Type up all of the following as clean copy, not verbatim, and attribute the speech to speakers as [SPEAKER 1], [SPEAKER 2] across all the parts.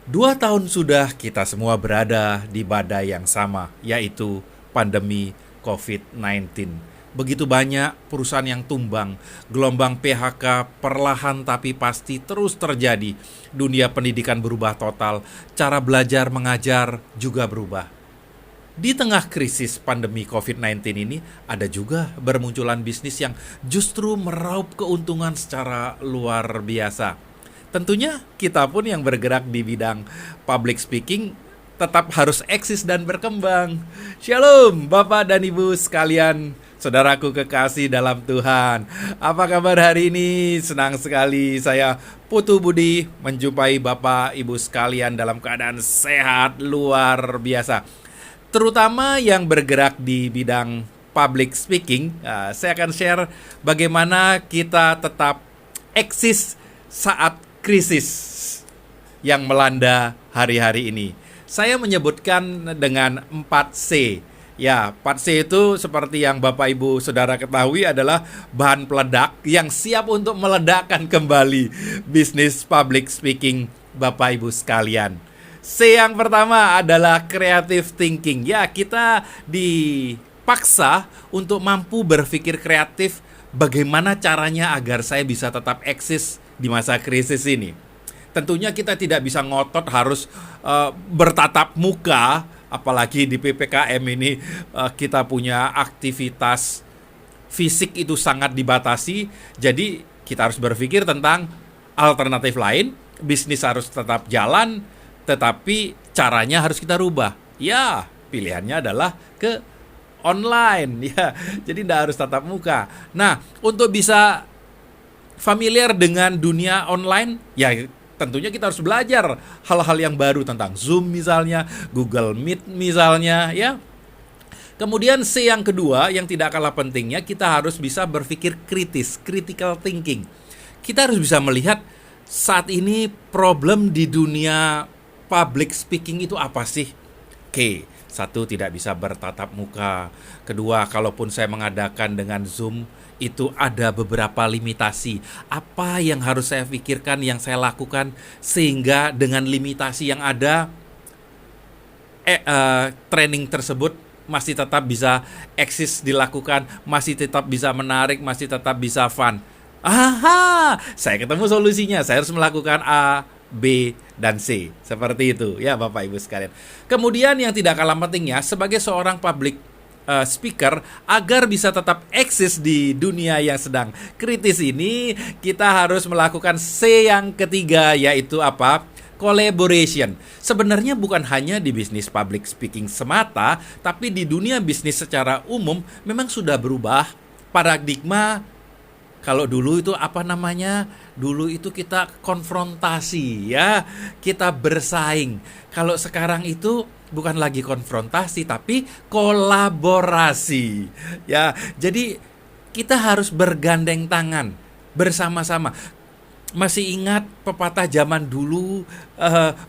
[SPEAKER 1] 2 tahun sudah kita semua berada di badai yang sama, yaitu pandemi COVID-19. Begitu banyak perusahaan yang tumbang, gelombang PHK perlahan tapi pasti terus terjadi. Dunia pendidikan berubah total, cara belajar mengajar juga berubah. Di tengah krisis pandemi COVID-19 ini, ada juga bermunculan bisnis yang justru meraup keuntungan secara luar biasa. Tentunya kita pun yang bergerak di bidang public speaking tetap harus eksis dan berkembang. Shalom Bapak dan Ibu sekalian, saudaraku kekasih dalam Tuhan. Apa kabar hari ini? Senang sekali saya Putu Budi menjumpai Bapak Ibu sekalian dalam keadaan sehat luar biasa. Terutama yang bergerak di bidang public speaking, saya akan share bagaimana kita tetap eksis saat krisis yang melanda hari-hari ini. Saya menyebutkan dengan 4C. Ya, 4C itu seperti yang Bapak Ibu Saudara ketahui adalah bahan peledak yang siap untuk meledakkan kembali bisnis public speaking Bapak Ibu sekalian. C yang pertama adalah creative thinking. Ya, kita dipaksa untuk mampu berpikir kreatif bagaimana caranya agar saya bisa tetap eksis di masa krisis ini. Tentunya kita tidak bisa ngotot harus bertatap muka, apalagi di PPKM ini kita punya aktivitas fisik itu sangat dibatasi. Jadi kita harus berpikir tentang alternatif lain. Bisnis harus tetap jalan, tetapi caranya harus kita rubah. Ya, pilihannya adalah ke online. Ya, jadi tidak harus tatap muka. Nah, untuk bisa familiar dengan dunia online, ya tentunya kita harus belajar hal-hal yang baru tentang Zoom misalnya, Google Meet misalnya, ya. Kemudian C yang kedua yang tidak kalah pentingnya, kita harus bisa berpikir kritis, critical thinking. Kita harus bisa melihat saat ini problem di dunia public speaking itu apa sih? Oke, satu, tidak bisa bertatap muka. Kedua, kalaupun saya mengadakan dengan Zoom, itu ada beberapa limitasi. Apa yang harus saya pikirkan, yang saya lakukan, sehingga dengan limitasi yang ada, training tersebut masih tetap bisa eksis dilakukan, masih tetap bisa menarik, masih tetap bisa fun. Aha, saya ketemu solusinya. Saya harus melakukan A, B, dan C. Seperti itu ya Bapak Ibu sekalian. Kemudian yang tidak kalah pentingnya, sebagai seorang public speaker, agar bisa tetap eksis di dunia yang sedang kritis ini, kita harus melakukan C yang ketiga, yaitu apa? Collaboration. Sebenarnya bukan hanya di bisnis public speaking semata, tapi di dunia bisnis secara umum memang sudah berubah paradigma. Kalau dulu itu apa namanya? Dulu itu kita konfrontasi ya, kita bersaing. Kalau sekarang itu bukan lagi konfrontasi tapi kolaborasi. Ya, jadi kita harus bergandeng tangan bersama-sama. Masih ingat pepatah zaman dulu,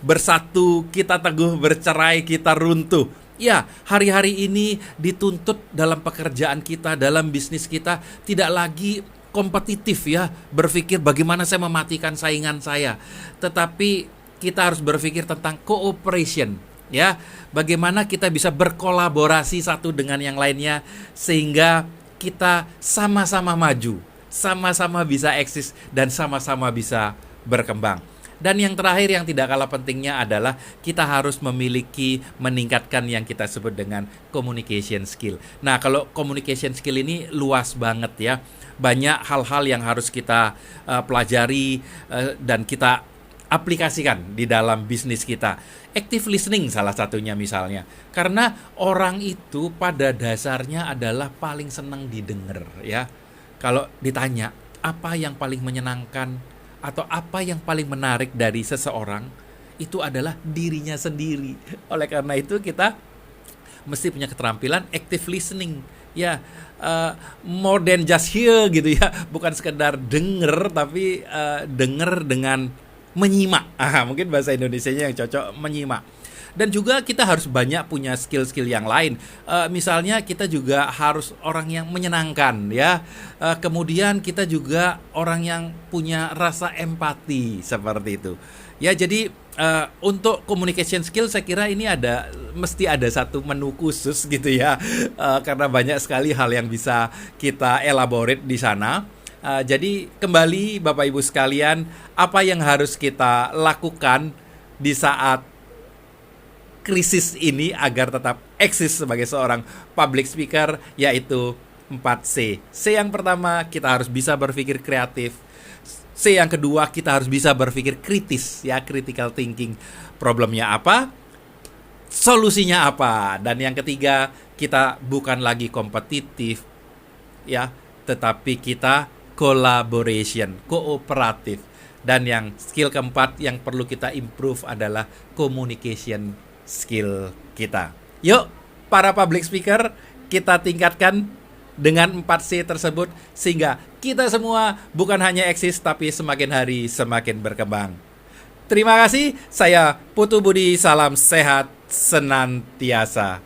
[SPEAKER 1] bersatu kita teguh, bercerai kita runtuh. Ya, hari-hari ini dituntut dalam pekerjaan kita, dalam bisnis kita, tidak lagi kompetitif ya, berpikir bagaimana saya mematikan saingan saya, tetapi kita harus berpikir tentang cooperation ya, bagaimana kita bisa berkolaborasi satu dengan yang lainnya sehingga kita sama-sama maju, sama-sama bisa eksis dan sama-sama bisa berkembang. Dan yang terakhir yang tidak kalah pentingnya adalah kita harus meningkatkan yang kita sebut dengan communication skill. Nah, kalau communication skill ini luas banget ya. Banyak hal-hal yang harus kita pelajari dan kita aplikasikan di dalam bisnis kita. Active listening salah satunya misalnya. Karena orang itu pada dasarnya adalah paling senang didengar ya. Kalau ditanya apa yang paling menyenangkan atau apa yang paling menarik dari seseorang, itu adalah dirinya sendiri. Oleh karena itu kita mesti punya keterampilan active listening. Ya, more than just hear gitu ya. Bukan sekedar denger, tapi denger dengan menyimak. Mungkin bahasa Indonesianya yang cocok, menyimak. Dan juga kita harus banyak punya skill-skill yang lain. Misalnya kita juga harus orang yang menyenangkan ya. Kemudian kita juga orang yang punya rasa empati seperti itu. Ya, jadi untuk communication skill saya kira ini mesti ada satu menu khusus gitu ya, karena banyak sekali hal yang bisa kita elaborate di sana. Jadi kembali Bapak Ibu sekalian, apa yang harus kita lakukan di saat krisis ini agar tetap eksis sebagai seorang public speaker, yaitu 4C. C yang pertama, kita harus bisa berpikir kreatif. C yang kedua, kita harus bisa berpikir kritis, ya, critical thinking. Problemnya apa? Solusinya apa? Dan yang ketiga, kita bukan lagi kompetitif, ya, tetapi kita collaboration, kooperatif. Dan yang skill keempat yang perlu kita improve adalah communication skill kita. Yuk, para public speaker, kita tingkatkan dengan 4C tersebut sehingga kita semua bukan hanya eksis tapi semakin hari semakin berkembang. Terima kasih, saya Putu Budi, salam sehat senantiasa.